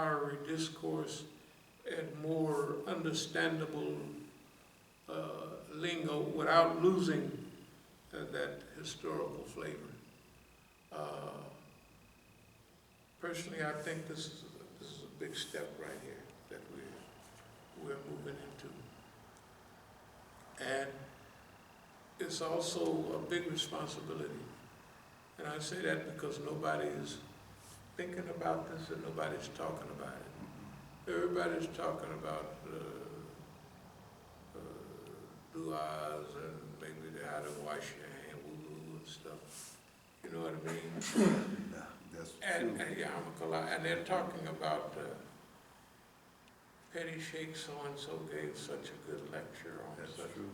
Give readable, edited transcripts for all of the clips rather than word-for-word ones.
flowery discourse and more understandable lingo without losing that historical flavor. Personally, I think this is a big step right here that we're moving into. And it's also a big responsibility. And I say that because nobody is thinking about this and nobody's talking about it. Everybody's talking about du'as and maybe how to wash your hand, woo-woo and stuff. You know what I mean? That's And true. and they're talking about Petty Sheikh so-and-so gave such a good lecture on That's such. true.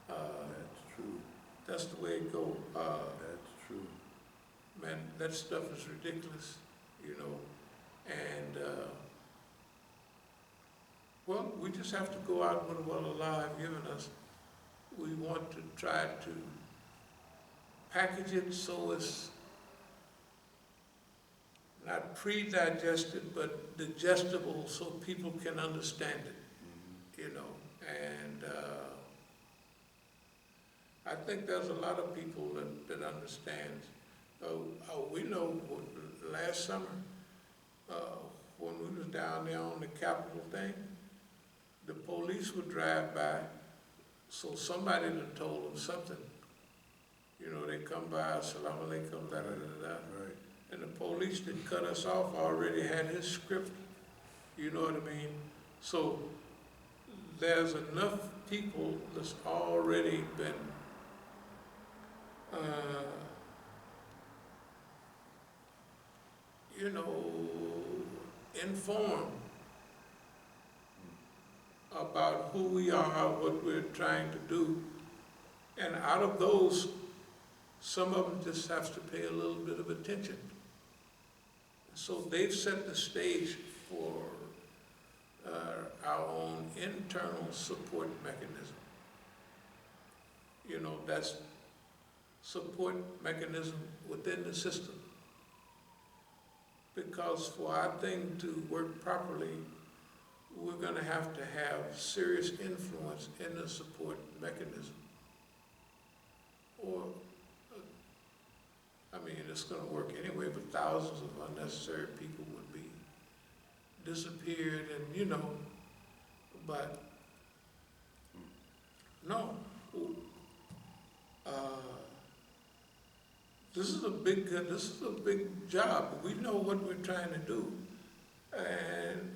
That's true. That's the way it goes. That's true. Man, that stuff is ridiculous, you know. And, well, we just have to go out with what Allah has given us. We want to try to package it so it's not pre-digested, but digestible so people can understand it, you know. And I think there's a lot of people that understand. We know last summer, when we was down there on the Capitol thing, the police would drive by, so somebody done told them something. You know, they come by, assalamu alaikum, da da da da. Right. And the police that cut us off already had his script, you know what I mean? So there's enough people that's already been you know, informed about who we are, what we're trying to do. And out of those, some of them just have to pay a little bit of attention. So they've set the stage for our own internal support mechanism. You know, that's support mechanism within the system. Because for our thing to work properly, we're going to have serious influence in the support mechanism. Or, I mean, it's going to work anyway, but thousands of unnecessary people would be disappeared and, you know, but no. This is a big job. We know what we're trying to do, and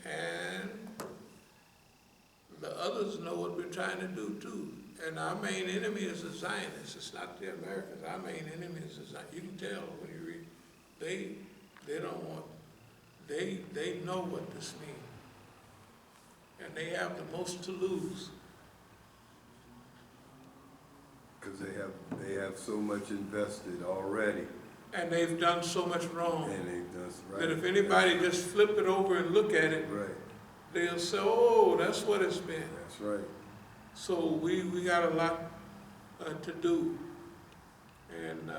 the others know what we're trying to do too. And our main enemy is the Zionists. It's not the Americans. Our main enemy is the Zionists. You can tell when you read. They don't want. They know what this means, and they have the most to lose. Because they have so much invested already. And they've done so much wrong. And they've done right. That if anybody just flip it over and look at it, right, they'll say, oh, that's what it's been. that's right. So we got a lot to do. And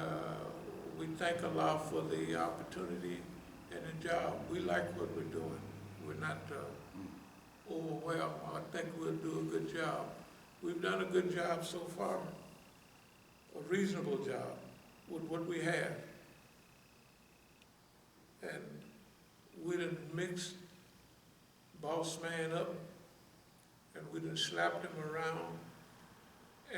we thank Allah for the opportunity and the job. We like what we're doing. We're not overwhelmed. I think we'll do a good job. We've done a good job so far. A reasonable job with what we have. And we done mixed boss man up, and we done slapped him around,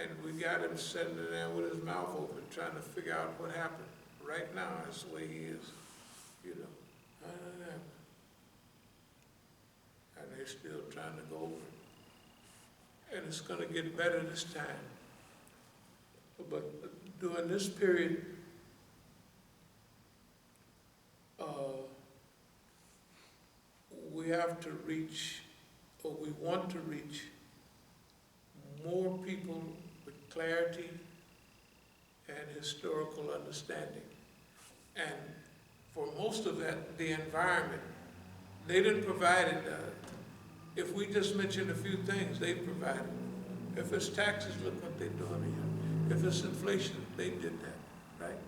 and we got him sitting there with his mouth open trying to figure out what happened. Right now, that's the way he is, you know. And they're still trying to go over it. And it's gonna get better this time. But during this period, we have to reach, or we want to reach, more people with clarity and historical understanding. And for most of that, the environment, they didn't provide it. If we just mention a few things, they provided. If it's taxes, look what they're doing here. If it's inflation, they did that, right?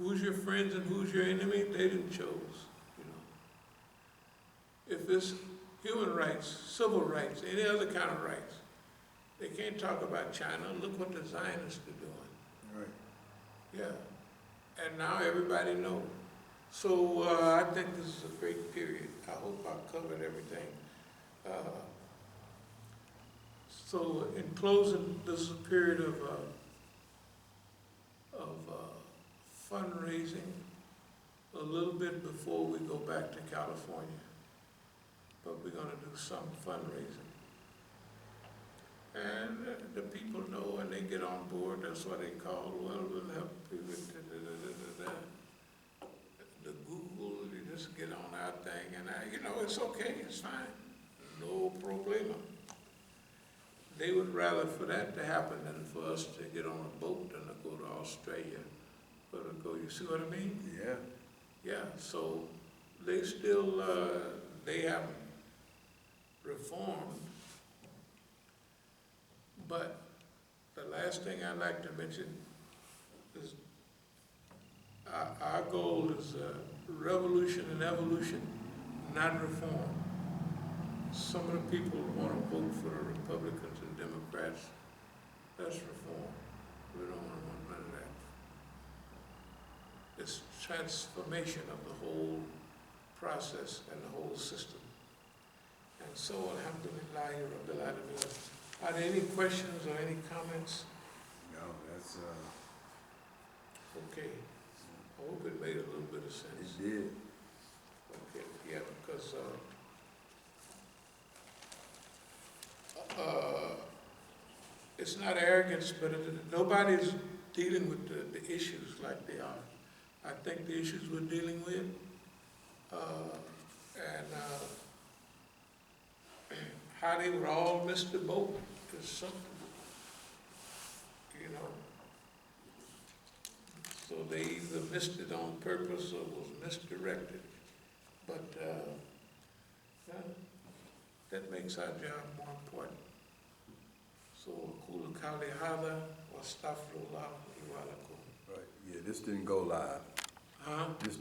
Who's your friends and who's your enemy? They didn't choose, you know. if it's human rights, civil rights, any other kind of rights, they can't talk about China. Look what the Zionists are doing. Right. Yeah, and now everybody knows. So I think this is a great period. I hope I covered everything. So in closing, this is a period of fundraising a little bit before we go back to California. But we're going to do some fundraising. And the people know and they get on board. That's why they call, well, we'll help people. The Google, you just get on our thing, and you know, it's okay, it's fine. No problema. They would rather for that to happen than for us to get on a boat and to go to Australia. Or to go, you see what I mean? Yeah. Yeah, so they still, they haven't reformed. But the last thing I'd like to mention is our goal is revolution and evolution, not reform. Some of the people want to vote for the Republicans and Democrats. That's reform. We don't want none of that. It's transformation of the whole process and the whole system. And so, alhamdulillah, Rabbil Alamin. Are there any questions or any comments? No, that's, Okay. I hope it made a little bit of sense. it did. Okay, yeah, because it's not arrogance, but nobody's dealing with the issues like they are. I think the issues we're dealing with, and how they would all miss the boat is something, you know. So they either missed it on purpose or was misdirected. But that makes our job more important. So, Kula Kali Hada, wa Astaghfirullah li wa lakum. Right, yeah, this didn't go live. Huh? This